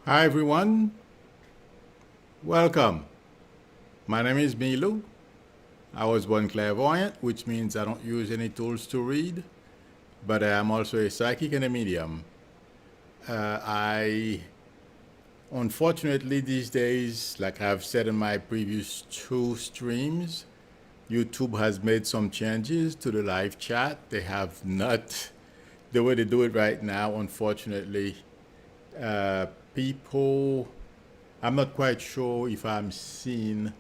Hi everyone, welcome. My name is Milu. I was born clairvoyant, which means I don't use any tools to read, but I am also a psychic and a medium. I, unfortunately, these days, like I've said in my previous two streams, YouTube has made some changes to the live chat. They have not, the way they do it right now, unfortunately, uh, people, I'm not quite sure if I'm seen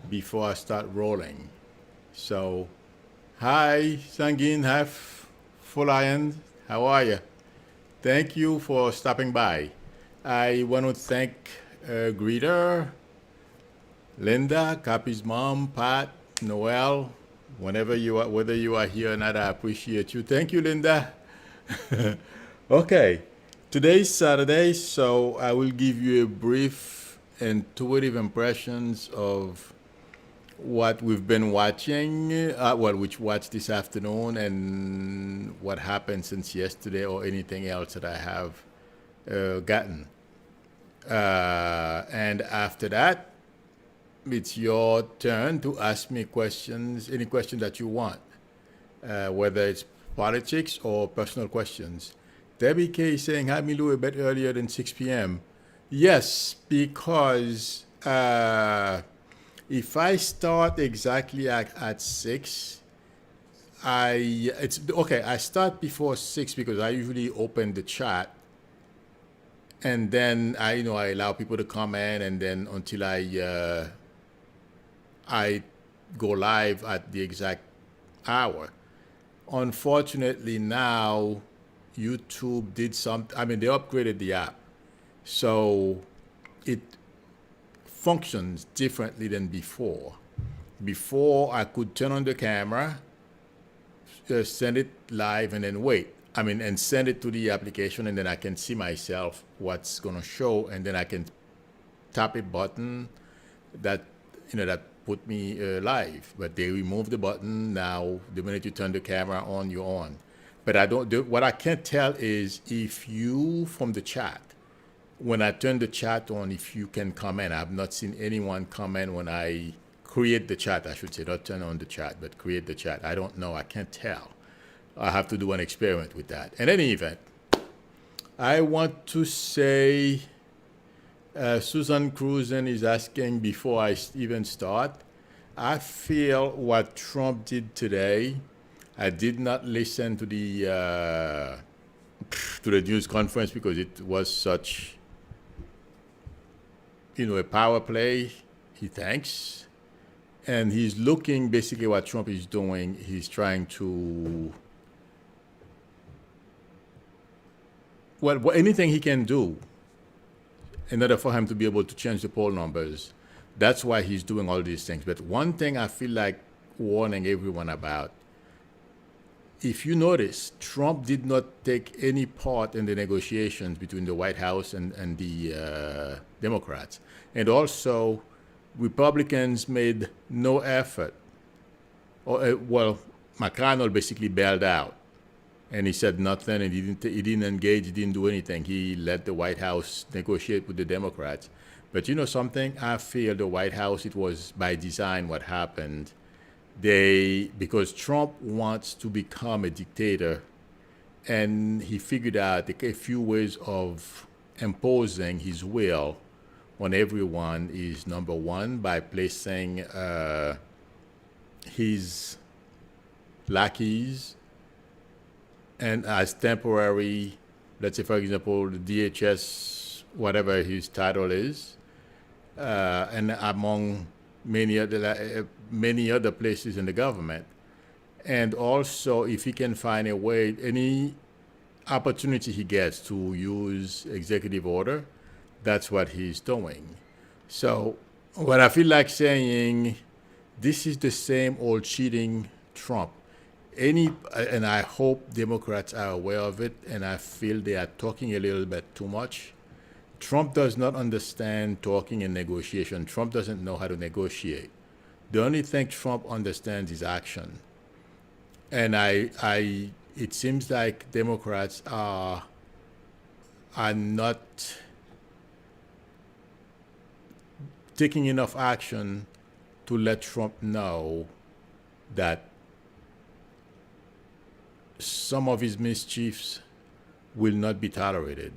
before I start rolling. So, hi, Sangin, half full iron. How are you? Thank you for stopping by. I want to thank Greeter, Linda, Cappy's mom, Pat, Noel, whenever you are, whether you are here or not, I appreciate you. Thank you, Linda. Okay, today's Saturday, so I will give you a brief intuitive impressions of what we've been watching, which watched this afternoon, and what happened since yesterday, or anything else that I have gotten. And after that, it's your turn to ask me questions, any question that you want, whether it's politics or personal questions. Debbie K is saying, have me do a bit earlier than 6 p.m. Yes, because if I start exactly at 6, it's okay. I start before 6 because I usually open the chat, and then I allow people to come in, and then until I go live at the exact hour. Unfortunately, now YouTube did something. I mean, they upgraded the app, so it functions differently than before. Before, I could turn on the camera, send it live, and then wait. I mean, and send it to the application, and then I can see myself what's going to show, and then I can tap a button that that put me live. But they removed the button now. The minute you turn the camera on, you're on. But I don't. What I can't tell is if you from the chat, when I turn the chat on, if you can comment. I've not seen anyone comment when I create the chat. I should say, not turn on the chat, but create the chat. I don't know. I can't tell. I have to do an experiment with that. In any event, I want to say, Susan Cruzen is asking before I even start. I feel what Trump did today. I did not listen to the news conference because it was such, a power play. He thinks, and he's looking basically what Trump is doing. He's trying to anything he can do in order for him to be able to change the poll numbers. That's why he's doing all these things. But one thing I feel like warning everyone about, if you notice, Trump did not take any part in the negotiations between the White House and the Democrats. And also, Republicans made no effort. McConnell basically bailed out. And he said nothing, and he didn't engage, he didn't do anything. He let the White House negotiate with the Democrats. But you know something? I feel the White House, it was by design what happened. Because Trump wants to become a dictator, and he figured out a few ways of imposing his will on everyone is, number one, by placing his lackeys and as temporary, let's say, for example, the DHS, whatever his title is, and among many other places in the government. And also, if he can find a way, any opportunity he gets to use executive order, that's what he's doing. So what I feel like saying, this is the same old cheating Trump. And I hope Democrats are aware of it, and I feel they are talking a little bit too much. Trump does not understand talking and negotiation. Trump doesn't know how to negotiate. The only thing Trump understands is action. And it seems like Democrats are not taking enough action to let Trump know that some of his mischiefs will not be tolerated.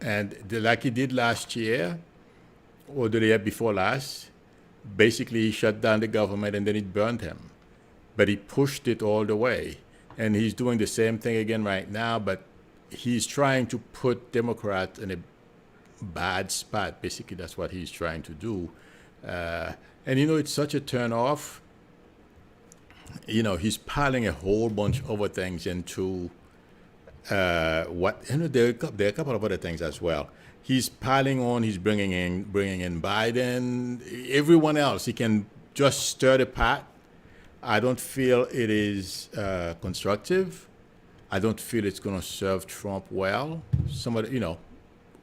And like he did last year, or the year before last, basically he shut down the government and then it burned him. But he pushed it all the way. And he's doing the same thing again right now, but he's trying to put Democrats in a bad spot. Basically, that's what he's trying to do. And it's such a turn off. He's piling a whole bunch of other things into there are a couple of other things as well. He's piling on. He's bringing in Biden, everyone else. He can just stir the pot. I don't feel it is constructive. I don't feel it's going to serve Trump well.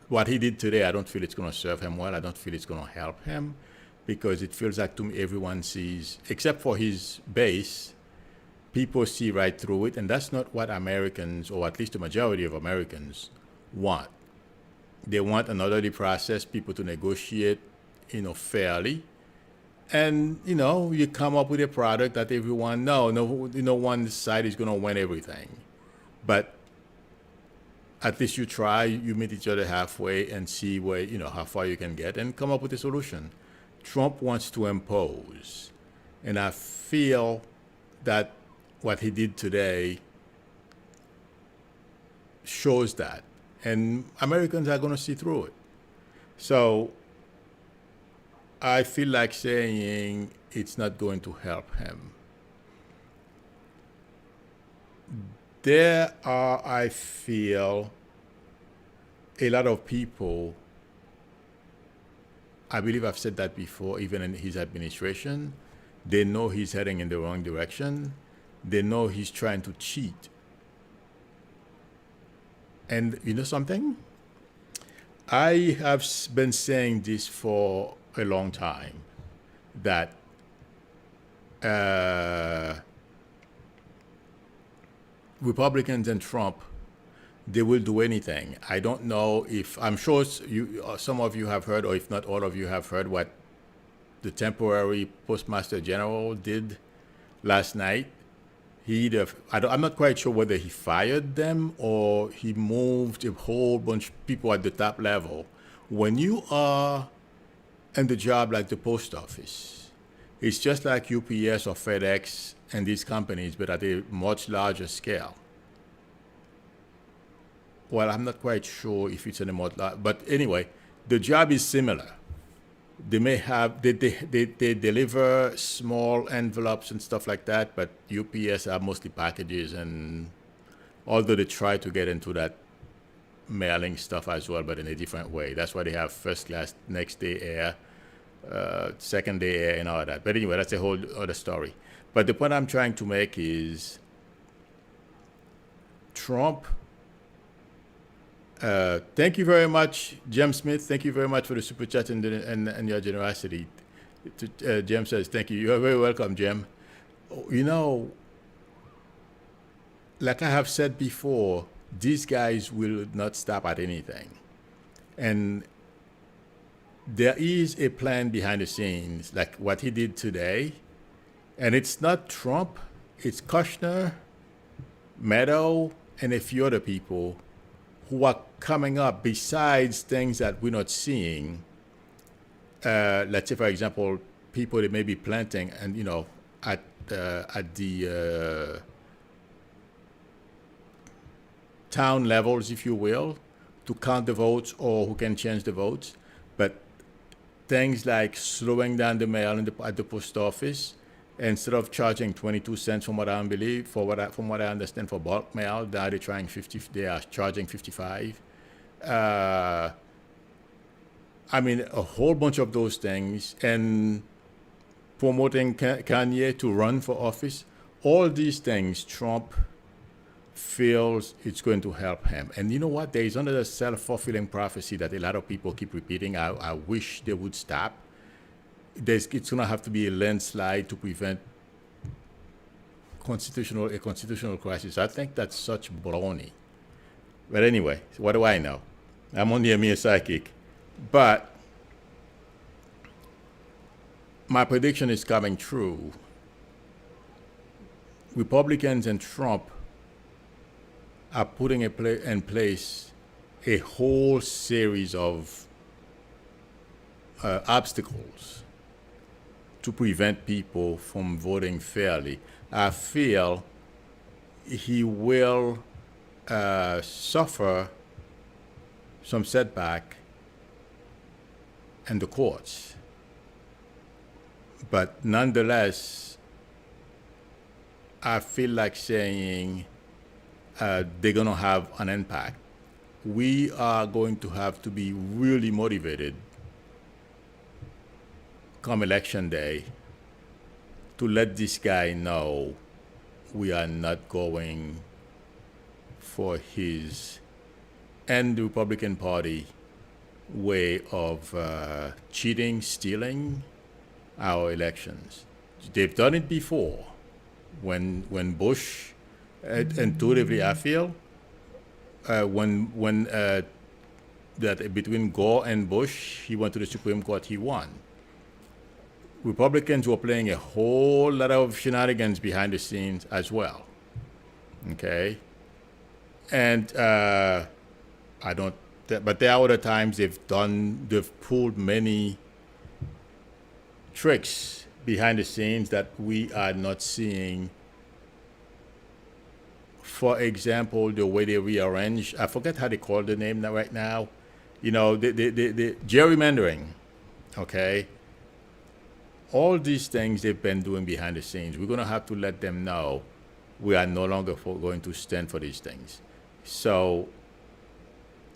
What he did today, I don't feel it's going to serve him well. I don't feel it's going to help him, because it feels like to me everyone sees, except for his base, people see right through it, and that's not what Americans, or at least the majority of Americans, want. They want an orderly process, people to negotiate, fairly, and you come up with a product that everyone no one side is going to win everything, but at least you try, you meet each other halfway and see where how far you can get and come up with a solution. Trump wants to impose, and I feel that what he did today shows that, and Americans are going to see through it. So I feel like saying it's not going to help him. There are, I feel, a lot of people, I believe I've said that before, even in his administration, they know he's heading in the wrong direction. They know he's trying to cheat. And you know something? I have been saying this for a long time, that Republicans and Trump, they will do anything. I don't know if, I'm sure some of you have heard, or if not all of you have heard, what the temporary Postmaster General did last night. I'm not quite sure whether he fired them or he moved a whole bunch of people at the top level. When you are in the job like the post office, it's just like UPS or FedEx and these companies, but at a much larger scale. Well, I'm not quite sure if it's in a much larger, but anyway, the job is similar. They may have, they deliver small envelopes and stuff like that, but UPS are mostly packages, and although they try to get into that mailing stuff as well, but in a different way. That's why they have first class, next day air, second day air, and all that. But anyway, that's a whole other story. But the point I'm trying to make is Trump. Thank you very much, Jem Smith. Thank you very much for the super chat and your generosity. Jem says, thank you. You're very welcome, Jem. Like I have said before, these guys will not stop at anything. And there is a plan behind the scenes, like what he did today. And it's not Trump, it's Kushner, Meadow, and a few other people who are coming up besides things that we're not seeing. Let's say, for example, people that may be planting and, at the town levels, if you will, to count the votes or who can change the votes. But things like slowing down the mail at the post office, instead of charging 22 cents from what I believe, from what I understand for bulk mail, now they are charging 55. A whole bunch of those things, and promoting Kanye to run for office. All these things, Trump feels it's going to help him. And you know what? There is another self-fulfilling prophecy that a lot of people keep repeating. I wish they would stop. It's going to have to be a landslide to prevent a constitutional crisis. I think that's such baloney. But anyway, what do I know? I'm only a mere psychic. But my prediction is coming true. Republicans and Trump are putting in place a whole series of obstacles to prevent people from voting fairly. I feel he will suffer some setback in the courts. But nonetheless, I feel like saying they're going to have an impact. We are going to have to be really motivated come election day to let this guy know we are not going for his and the Republican Party way of cheating, stealing our elections. They've done it before. When Bush, intuitively I feel, when that between Gore and Bush, he went to the Supreme Court, he won. Republicans were playing a whole lot of shenanigans behind the scenes as well. Okay, and I don't. But there are other times they've pulled many tricks behind the scenes that we are not seeing. For example, the way they rearrange, I forget how they call the name right now. You know, the gerrymandering, okay? All these things they've been doing behind the scenes. We're going to have to let them know we are no longer going to stand for these things. So,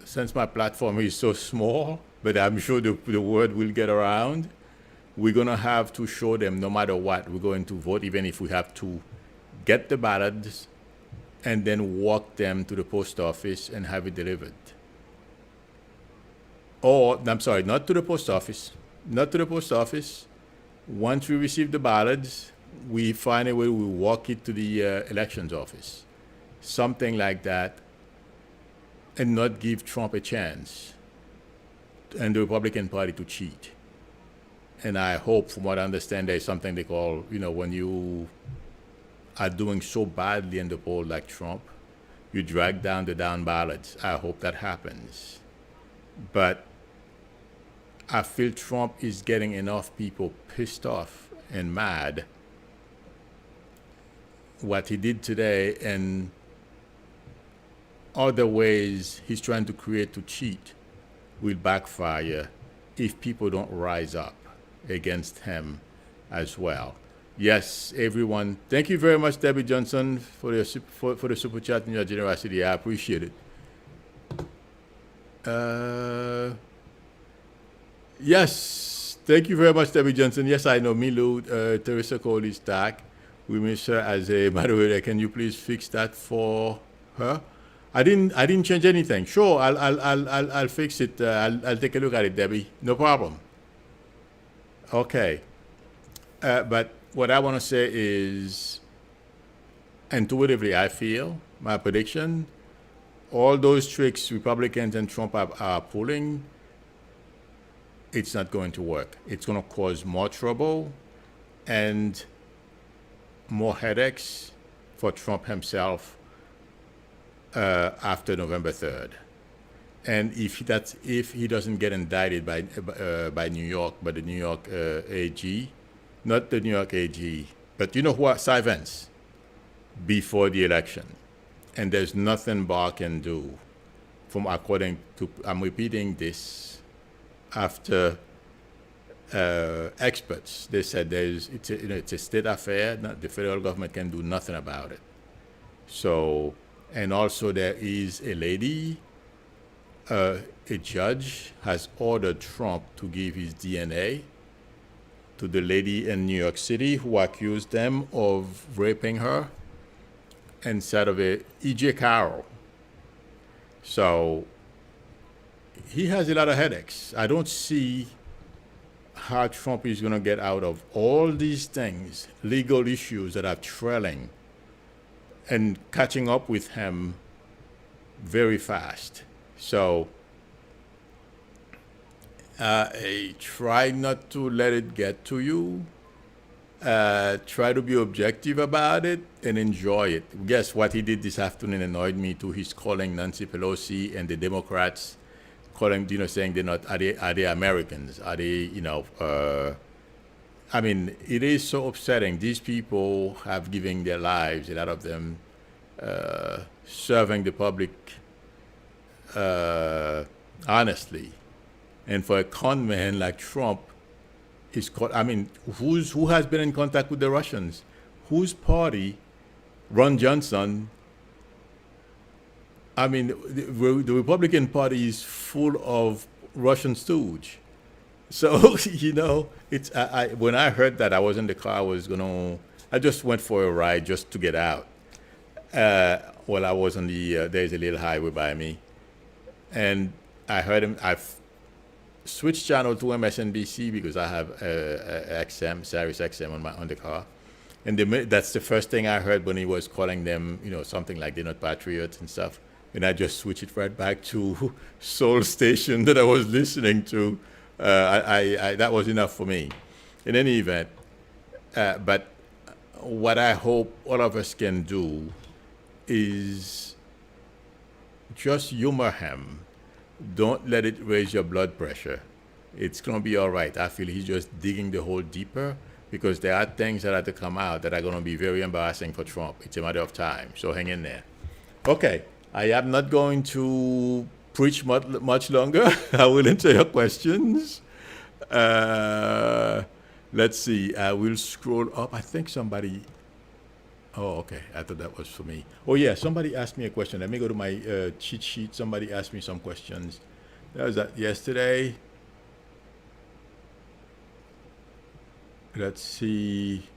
since my platform is so small, but I'm sure the word will get around, we're going to have to show them no matter what, we're going to vote, even if we have to get the ballots and then walk them to the post office and have it delivered. Or, I'm sorry, not to the post office. Not to the post office. Once we receive the ballots, we find a way, we walk it to the elections office. Something like that, and not give Trump a chance and the Republican Party to cheat. And I hope, from what I understand, there's something they call, you know, when you are doing so badly in the poll like Trump, you drag down the down ballots. I hope that happens. But I feel Trump is getting enough people pissed off and mad. What he did today and other ways he's trying to create to cheat will backfire if people don't rise up against him as well. Yes, everyone. Thank you very much, Debbie Johnson, for the super chat and your generosity. I appreciate it. Yes, thank you very much, Debbie Johnson. Yes, I know Milu, Teresa Cole is back. We miss her as a moderator. Can you please fix that for her? I didn't change anything. Sure, I'll fix it. I'll take a look at it, Debbie. No problem. Okay. But what I want to say is, intuitively, I feel my prediction, all those tricks Republicans and Trump are pulling, it's not going to work. It's going to cause more trouble and more headaches for Trump himself after November 3rd. And if he doesn't get indicted by New York, by the New York AG, not the New York AG, but you know what, Cy Vance, before the election. And there's nothing Barr can do from according to, I'm repeating this after experts. They said it's a state affair, the federal government can do nothing about it. So, and also there is a lady, a judge has ordered Trump to give his DNA to the lady in New York City who accused them of raping her inside of a E.J. Carroll. So he has a lot of headaches. I don't see how Trump is going to get out of all these things, legal issues that are trailing and catching up with him very fast. So Try not to let it get to you. Try to be objective about it and enjoy it. Guess what he did this afternoon annoyed me too. He's calling Nancy Pelosi and the Democrats, calling, saying they're not, are they Americans? Are they, I mean, it is so upsetting. These people have given their lives, a lot of them, serving the public honestly. And for a con man like Trump, is called, I mean, who has been in contact with the Russians? Whose party, Ron Johnson, I mean, the Republican Party is full of Russian stooge. So, it's when I heard that, I was in the car, I just went for a ride just to get out. Well, I was on there's a little highway by me. And I heard him, I've switched channel to MSNBC because I have XM, Sirius XM on the car. And that's the first thing I heard when he was calling them, something like they're not patriots and stuff. And I just switched it right back to Soul Station that I was listening to. That was enough for me. In any event, but what I hope all of us can do is just humor him. Don't let it raise your blood pressure. It's going to be all right. I feel he's just digging the hole deeper because there are things that have to come out that are going to be very embarrassing for Trump. It's a matter of time. So hang in there. Okay. I am not going to preach much longer. I will answer your questions. Let's see. I will scroll up. I think somebody... Oh, okay. I thought that was for me. Oh, yeah. Somebody asked me a question. Let me go to my cheat sheet. Somebody asked me some questions. That was that yesterday. Let's see.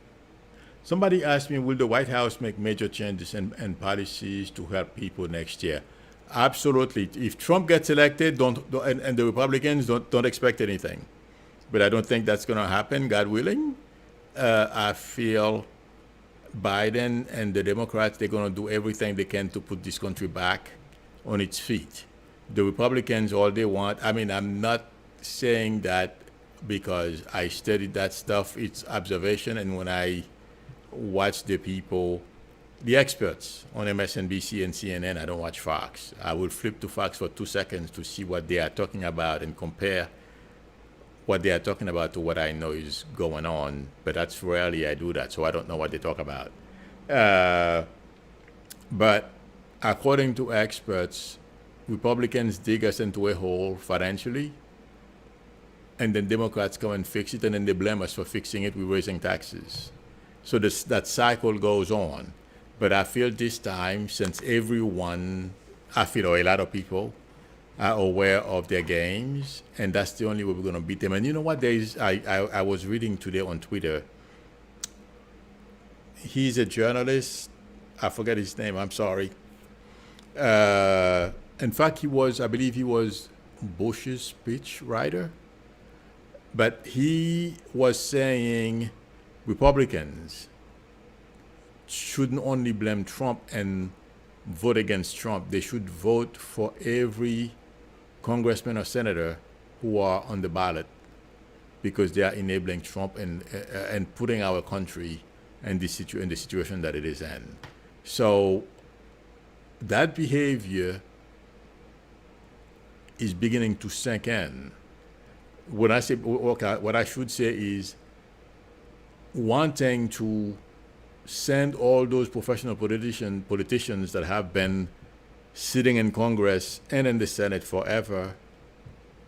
Somebody asked me, will the White House make major changes and policies to help people next year? Absolutely. If Trump gets elected, and the Republicans don't expect anything. But I don't think that's going to happen, God willing. I feel Biden and the Democrats, they're going to do everything they can to put this country back on its feet. The Republicans, all they want, I mean, I'm not saying that because I studied that stuff. It's observation. And when I watch the people, the experts on MSNBC and CNN, I don't watch Fox. I will flip to Fox for 2 seconds to see what they are talking about and compare what they are talking about to what I know is going on. But that's rarely I do that, so I don't know what they talk about. But according to experts, Republicans dig us into a hole financially, and then Democrats come and fix it, and then they blame us for fixing it with raising taxes. So that cycle goes on. But I feel this time, since everyone, a lot of people are aware of their games, and that's the only way we're going to beat them. And you know what? I was reading today on Twitter. He's a journalist. I forget his name. I'm sorry. In fact, I believe he was Bush's speech writer. But he was saying Republicans shouldn't only blame Trump and vote against Trump. They should vote for every congressman or senator who are on the ballot because they are enabling Trump and putting our country in the situation that it is in. So that behavior is beginning to sink in. When I say, okay, what I should say is wanting to send all those professional politicians that have been sitting in Congress and in the Senate forever,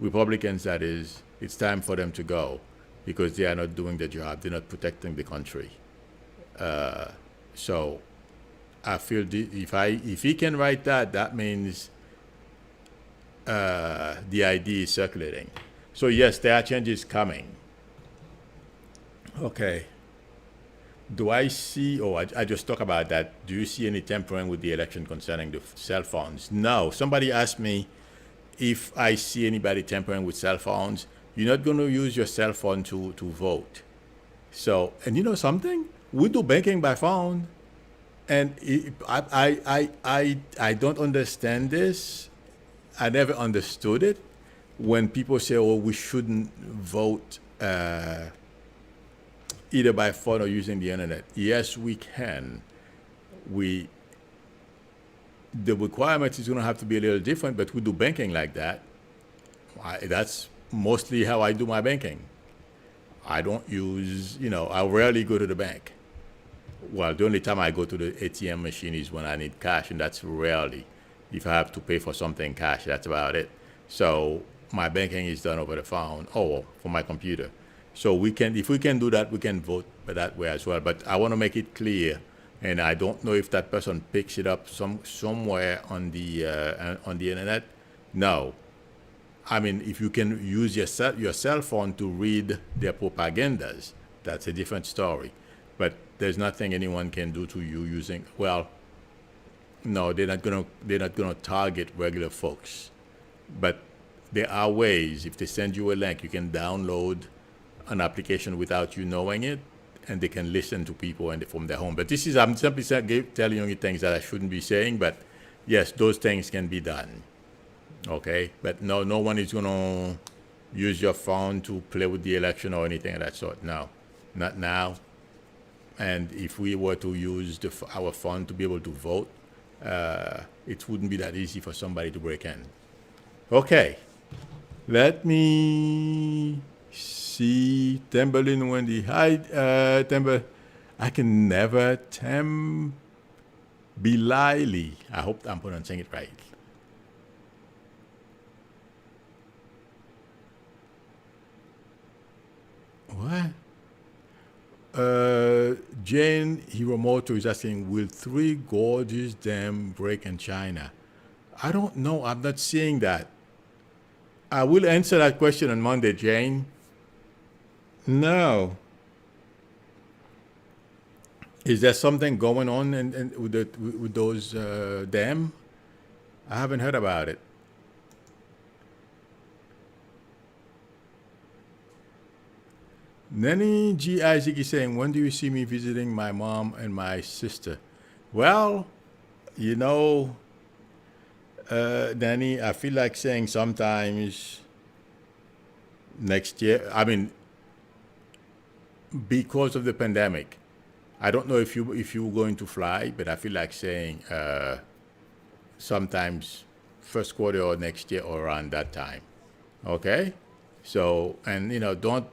Republicans that is, it's time for them to go because they are not doing the job. They're not protecting the country. So I feel if he can write that, that means the idea is circulating. So yes, there are changes coming. Okay. Do I see, I just talked about that. Do you see any tampering with the election concerning the cell phones? No. Somebody asked me if I see anybody tampering with cell phones. You're not going to use your cell phone to vote. So, and you know something? We do banking by phone. And I don't understand this. I never understood it. when people say, "Oh, we shouldn't vote either by phone or using the internet," yes, we can. We The requirement is going to have to be a little different, but we do banking like that. That's mostly how I do my banking. I don't use, I rarely go to the bank. Well, the only time I go to the ATM machine is when I need cash, and that's rarely. If I have to pay for something cash, that's about it. So my banking is done over the phone or from my computer. So if we can do that, we can vote that way as well. But I want to make it clear, and I don't know if that person picks it up somewhere on the internet. No, I mean, if you can use your cell phone to read their propagandas, that's a different story. But there's nothing anyone can do to you using. Well, no, they're not gonna target regular folks. But there are ways. If they send you a link, you can download an application without you knowing it, and they can listen to people from their home. But I'm simply telling you things that I shouldn't be saying. But yes, those things can be done. Okay, but no one is going to use your phone to play with the election or anything of that sort. No, not now. And if we were to use our phone to be able to vote, it wouldn't be that easy for somebody to break in. Okay, let me see. Timberlin Wendy. Hi, Timber. I can never Tembilili. I hope I'm pronouncing it right. What? Jane Hiromoto is asking, will Three Gorges Dam break in China? I don't know. I'm not seeing that. I will answer that question on Monday, Jane. No. Is there something going on with those dam? I haven't heard about it. Nanny G. Isaac is saying, when do you see me visiting my mom and my sister? Well, Nanny, I feel like saying sometimes next year. I mean, because of the pandemic, I don't know if you're going to fly, but I feel like saying sometimes first quarter or next year or around that time. Okay? So, and don't.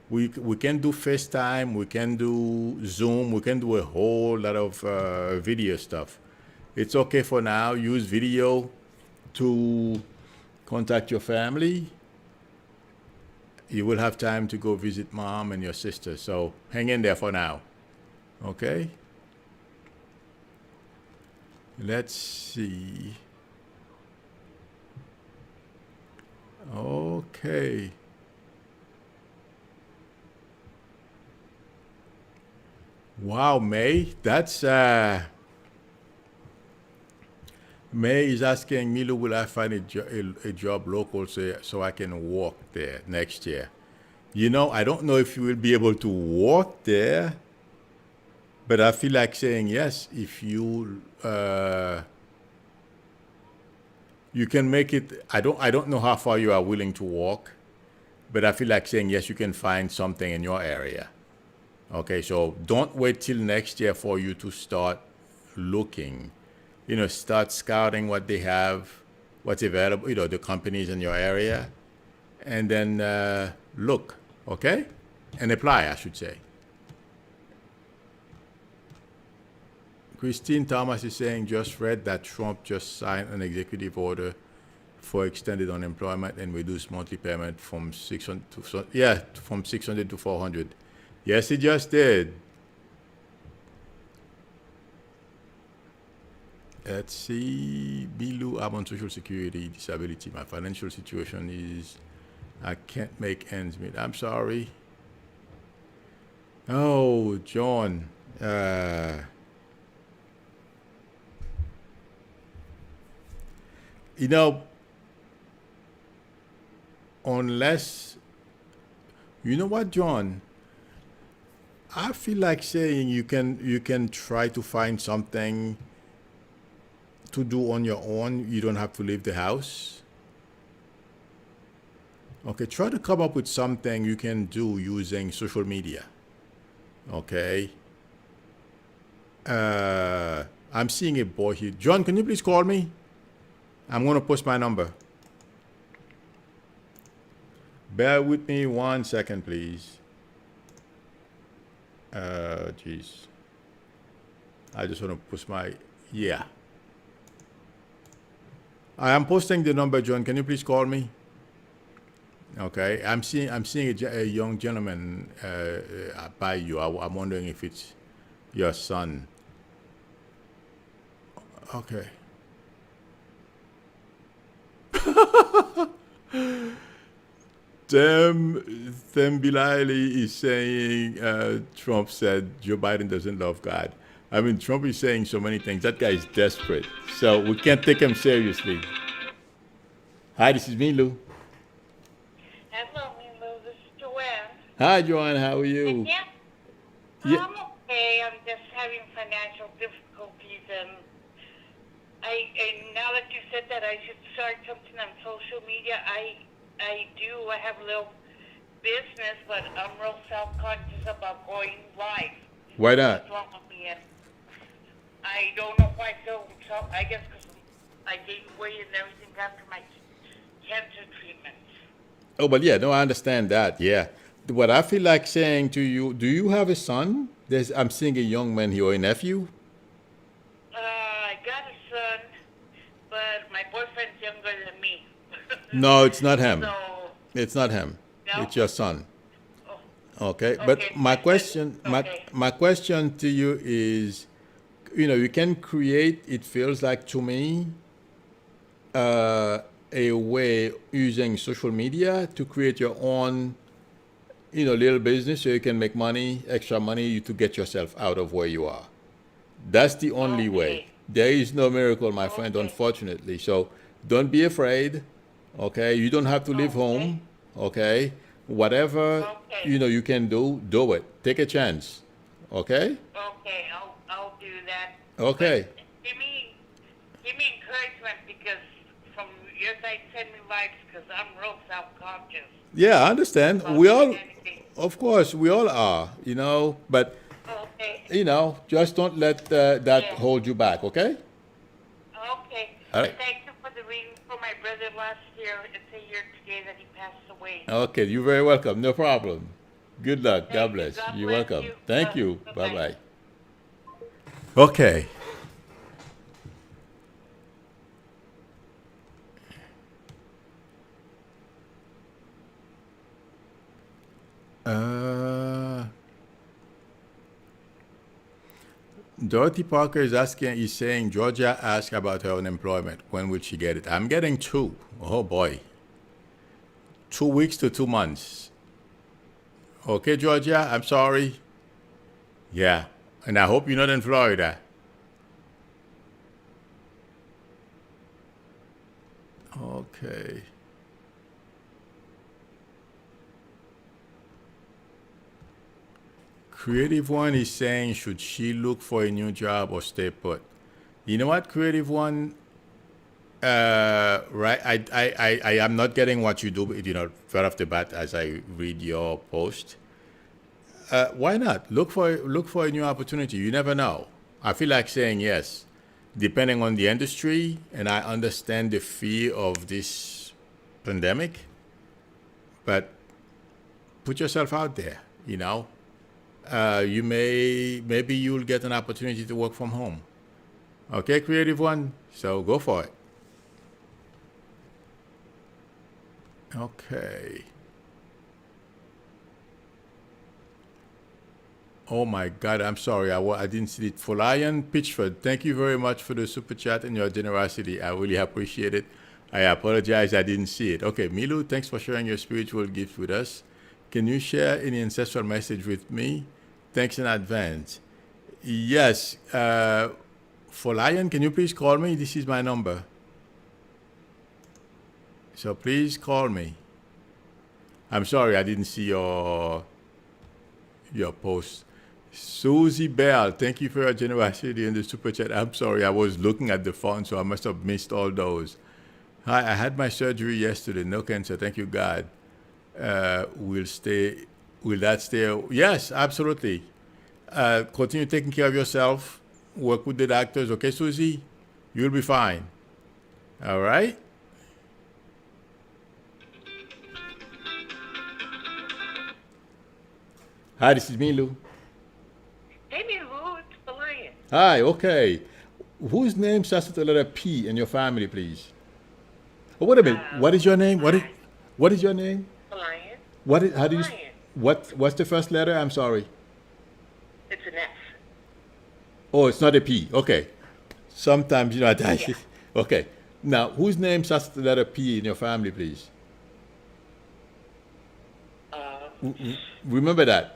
We can do FaceTime, we can do Zoom, we can do a whole lot of video stuff. It's okay for now. Use video to contact your family. You will have time to go visit mom and your sister. So hang in there for now. Okay? Let's see. Okay. Wow, May. That's May is asking, Milo, will I find a job local so I can walk there next year? I don't know if you will be able to walk there, but I feel like saying yes. If you can make it. I don't know how far you are willing to walk, but I feel like saying yes. You can find something in your area. Okay, so don't wait till next year for you to start looking. Start scouting what they have, what's available, the companies in your area, and then look, okay? And apply, I should say. Christine Thomas is saying, just read that Trump just signed an executive order for extended unemployment and reduced monthly payment from 600 to 400. Yes, he just did. Let's see. Bilu, I'm on Social Security disability. My financial situation is I can't make ends meet. I'm sorry. Oh, John. Unless, you know what, John? I feel like saying you can try to find something to do on your own. You don't have to leave the house. Okay, try to come up with something you can do using social media. Okay. I'm seeing a boy here. John, can you please call me? I'm going to post my number. Bear with me 1 second, please. Jeez. I just want to post my, yeah. I am posting the number, John. Can you please call me? Okay. I'm seeing a young gentleman by you. I'm wondering if it's your son. Okay. Tim Bilali is saying Trump said Joe Biden doesn't love God. I mean, Trump is saying so many things. That guy is desperate. So we can't take him seriously. Hi, this is Milu. Hello, Milo. This is Joanne. Hi, Joanne. How are you? Yeah, Yeah. I'm okay. I'm just having financial difficulties, and now that you said that I should start something on social media, I have a little business, but I'm real self-conscious about going live. Why not? What's wrong with me? And I don't know why. So I guess because I gained weight and everything after my cancer treatment. Oh, but yeah, no, I understand that. Yeah. What I feel like saying to you, do you have a son? I'm seeing a young man here, or a nephew. I got a son, but my boyfriend's younger than me. No, it's not him. So, It's not him. no? It's your son. Oh, Okay. But okay. my question, Okay. my question to you is, you can create. It feels like to me, a way using social media to create your own, little business so you can make money, extra money to get yourself out of where you are. That's the only way. Okay. There is no miracle, my friend, Okay. unfortunately. So don't be afraid. Okay. You don't have to leave Okay. home. Okay. Whatever, Okay. you can do it. Take a chance. Okay. Okay, I'll do that. Okay. But give me encouragement, because from your side, send me likes, because I'm real self-conscious Yeah, I understand. about We doing all, anything. of course, we all are, but, Okay. just don't let that Yeah. hold you back. Okay. Okay. All right. Thank you for the reading for my brother last year. It's a year today that he passed away. Okay. You're very welcome. No problem. Good luck. God Thank you. bless. God You're bless welcome. you. Thank you. Bye Bye-bye. bye. Okay. Uh, Dorothy Parker is saying Georgia asked about her unemployment. When will she get it? I'm getting two. Oh boy. 2 weeks to 2 months. Okay, Georgia, I'm sorry. Yeah. And I hope you're not in Florida. Okay. Creative One is saying, should she look for a new job or stay put? You know what, Creative One? Right. I am not getting what you do, right off the bat as I read your post. Why not look for a new opportunity? You never know. I feel like saying yes, depending on the industry, and I understand the fear of this pandemic, but put yourself out there. Maybe you'll get an opportunity to work from home. Okay, Creative One. So go for it. Okay. Oh my God, I'm sorry. I didn't see it. Folian Pitchford, thank you very much for the super chat and your generosity. I really appreciate it. I apologize, I didn't see it. Okay, Milu, thanks for sharing your spiritual gifts with us. Can you share any ancestral message with me? Thanks in advance. Yes. Folian, can you please call me? This is my number. So please call me. I'm sorry, I didn't see your post. Susie Bell, thank you for your generosity in the super chat. I'm sorry, I was looking at the phone, so I must have missed all those. Hi, I had my surgery yesterday. No cancer, thank you, God. will stay. Will that stay? Yes, absolutely. Continue taking care of yourself. Work with the doctors. Okay, Susie, you'll be fine. All right. Hi, this is Milu. Hey, Milu, it's the lion. Hi. Okay. Whose name starts with the letter P in your family, please? Oh, wait a minute. What is your name? What is your name? The lion. What is, how do you, Lion. what's the first letter? I'm sorry. It's an F. Oh, it's not a P. Okay. Sometimes, Yeah. okay. Now, whose name starts with the letter P in your family, please? Uh, Remember that.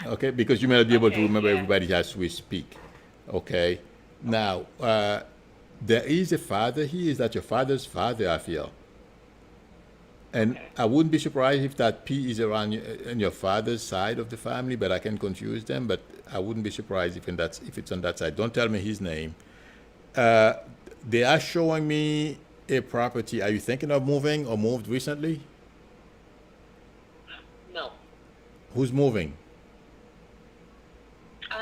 Okay, because you may not be able to okay, remember yeah. everybody as we speak. Okay. Now, there is a father here. Is that your father's father, I feel? And Okay. I wouldn't be surprised if that P is around in your father's side of the family, but I can confuse them. But I wouldn't be surprised if it's on that side. Don't tell me his name. Uh, they are showing me a property. Are you thinking of moving or moved recently? No. Who's moving? Um,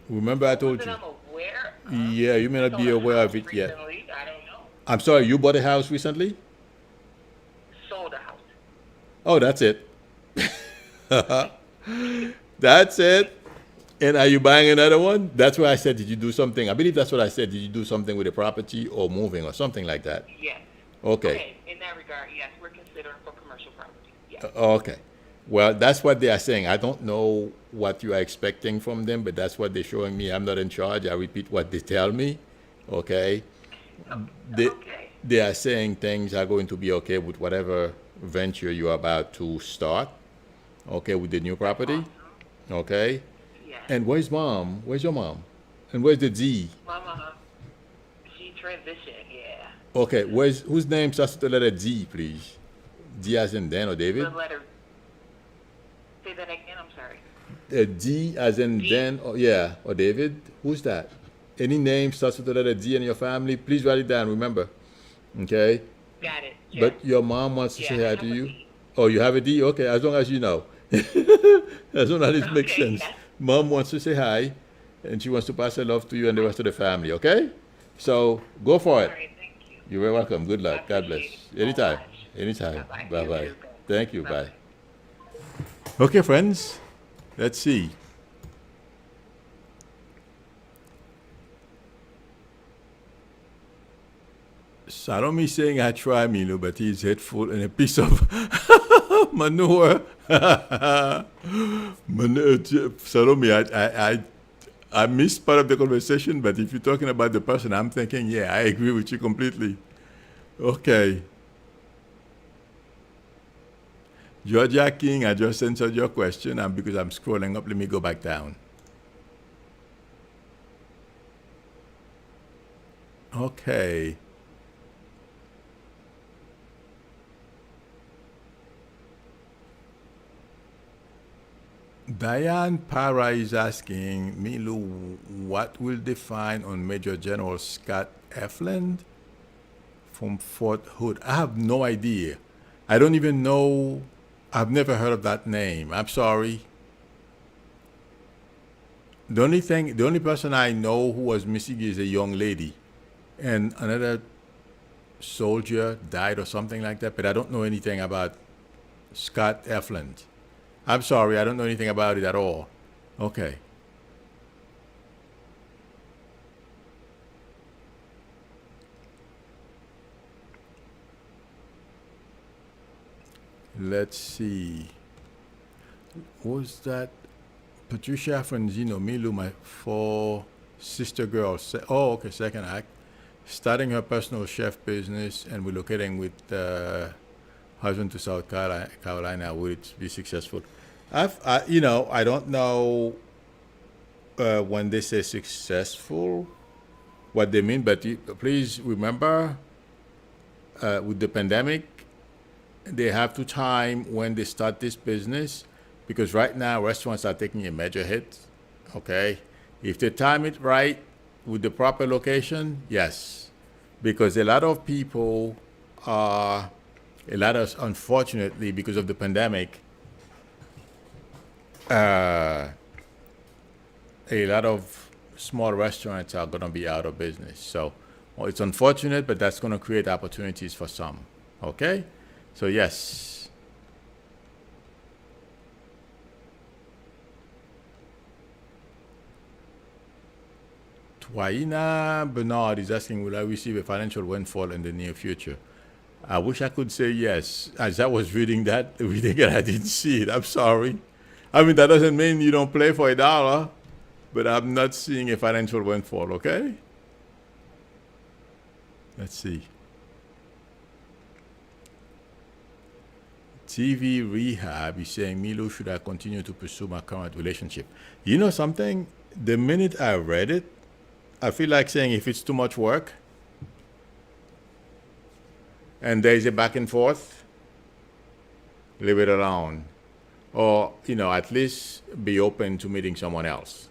Remember I told that you. I'm aware of. Yeah, you may not be Sold a aware of house it yet. recently. I don't know. I'm sorry, you bought a house recently? Sold a house. Oh, that's it. That's it. And are you buying another one? That's why I said, did you do something? I believe that's what I said. Did you do something with the property or moving or something like that? Yes. Okay. Okay. In that regard, yes, we're considering for commercial property. Yes. Okay. Well, that's what they are saying. I don't know what you are expecting from them, but that's what they're showing me. I'm not in charge. I repeat what they tell me. Okay. They, Okay. they are saying things are going to be okay with whatever venture you are about to start. Okay, with the new property. Okay. Yes. And where's mom? Where's your mom? And where's the D? Mama, she transitioned. Yeah. Okay, whose name starts with the letter D, please? D as in Dan or The David? letter. Say that again. I'm sorry. D as in D. Dan, or yeah, or David. Who's that? Any name starts with the letter D in your family? Please write it down. Remember, okay? Got it. Yeah. But your mom wants to Yeah, say I hi have to a you. D. Oh, you have a D. Okay, as long as you know, as long as it makes Okay. sense. Yes. Mom wants to say hi, and she wants to pass her love to you and the rest of the family. Okay? So go for All it. right. Thank you. You're very welcome. Good I luck. God bless. appreciate it so Anytime. much. Anytime. Bye-bye. Bye You bye. too. Thank you. Bye-bye. Bye. Okay, friends. Let's see. Salome saying I try Milo, but he's hateful and a piece of manure. Salome, I missed part of the conversation, but if you're talking about the person, I'm thinking, yeah, I agree with you completely. Okay. Georgia King, I just answered your question, and because I'm scrolling up, let me go back down. Okay. Diane Para is asking, Milu, what will define on Major General Scott Efland from Fort Hood? I have no idea. I don't even know. I've never heard of that name. I'm sorry. The only person I know who was missing is a young lady, and another soldier died or something like that. But I don't know anything about Scott Efland. I'm sorry, I don't know anything about it at all. Okay. Let's see. What was that? Patricia Franzino, Milu, my four sister girls. Oh, okay, second act. Starting her personal chef business and relocating with husband to South Carolina. Will it be successful? I don't know when they say successful, what they mean, but please remember, with the pandemic, they have to time when they start this business, because right now restaurants are taking a major hit. Okay, if they time it right with the proper location, yes, because a lot of people are A lot of, unfortunately, because of the pandemic, uh, a lot of small restaurants are going to be out of business. So well, it's unfortunate, but that's going to create opportunities for some. Okay? So, yes. Twaina Bernard is asking, will I receive a financial windfall in the near future? I wish I could say yes. As I was reading it, I didn't see it. I'm sorry. I mean, that doesn't mean you don't play for a dollar, but I'm not seeing a financial windfall, okay? Let's see. TV Rehab is saying, Milo, should I continue to pursue my current relationship? You know something? The minute I read it, I feel like saying if it's too much work and there's a back and forth, leave it alone. Or, at least be open to meeting someone else.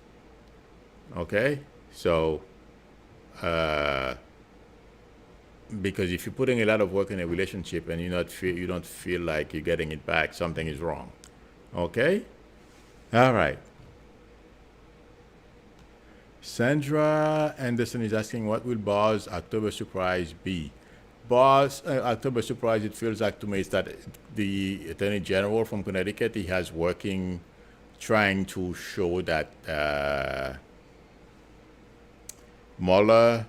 Okay? So, because if you're putting a lot of work in a relationship and you don't feel like you're getting it back, something is wrong. Okay? All right. Sandra Anderson is asking, what will Barr's October surprise be? Barr's October surprise, it feels like to me, is that the Attorney General from Connecticut, he has working, trying to show that Mueller,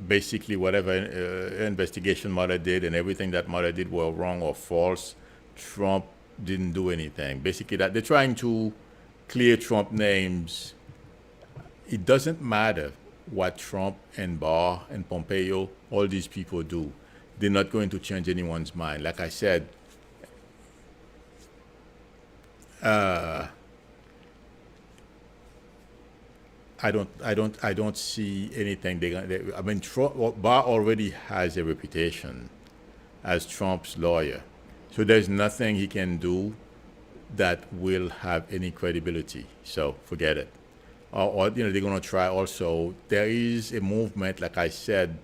basically whatever investigation Mueller did and everything that Mueller did were wrong or false, Trump didn't do anything. Basically, that they're trying to clear Trump names. It doesn't matter what Trump and Barr and Pompeo, all these people do. They're not going to change anyone's mind. Like I said, I don't see anything. I mean, Barr already has a reputation as Trump's lawyer, so there's nothing he can do that will have any credibility. So forget it. Or they're going to try also. There is a movement, like I said,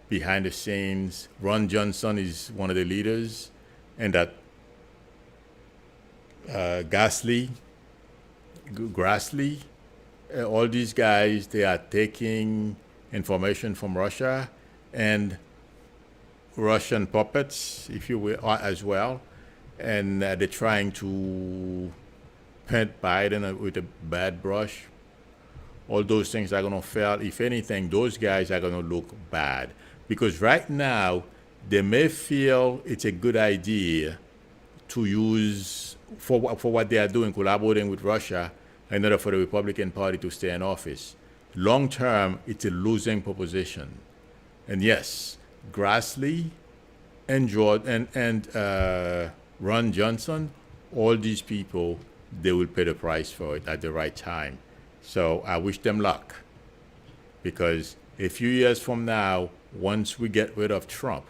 behind the scenes. Ron Johnson is one of the leaders, and that Grassley, all these guys, they are taking information from Russia and Russian puppets, if you will, as well, and they're trying to paint Biden with a bad brush. All those things are going to fail. If anything, those guys are going to look bad. Because right now, they may feel it's a good idea to use, for what they are doing, collaborating with Russia, in order for the Republican Party to stay in office. Long term, it's a losing proposition. And yes, Grassley and Ron Johnson, all these people, they will pay the price for it at the right time. So I wish them luck, because a few years from now, once we get rid of Trump,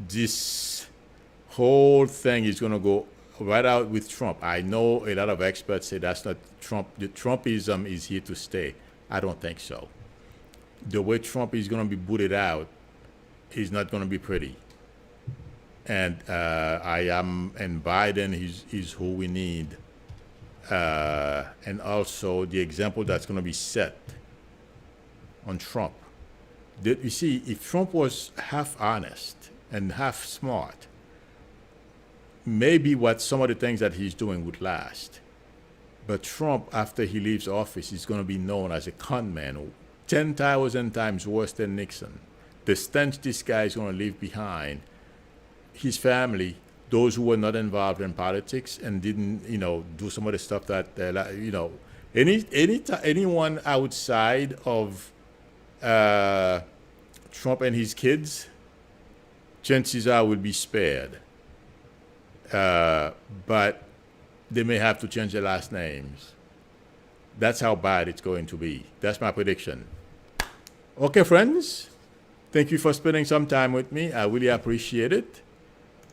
this whole thing is going to go right out with Trump. I know a lot of experts say that's not Trump. The Trumpism is here to stay. I don't think so. The way Trump is going to be booted out is not going to be pretty. And and Biden is who we need. And also the example that's going to be set on Trump. You see, if Trump was half honest and half smart, maybe some of the things that he's doing would last. But Trump, after he leaves office, is going to be known as a con man, 10,000 times worse than Nixon. The stench this guy is going to leave behind, his family, those who were not involved in politics and didn't, do some of the stuff that, anyone outside of Trump and his kids, chances are will be spared. But they may have to change their last names. That's how bad it's going to be. That's my prediction. Okay, friends. Thank you for spending some time with me. I really appreciate it.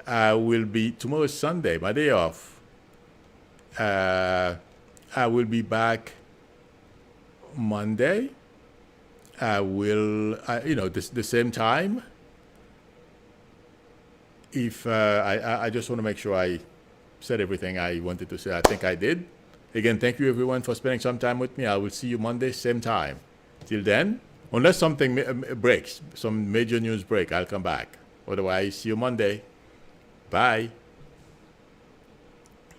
Tomorrow's Sunday, my day off. I will be back Monday. I will, the same time. If I just want to make sure I said everything I wanted to say. I think I did. Again, thank you everyone for spending some time with me. I will see you Monday, same time. Till then, unless something breaks, some major news break, I'll come back. Otherwise, see you Monday. Bye.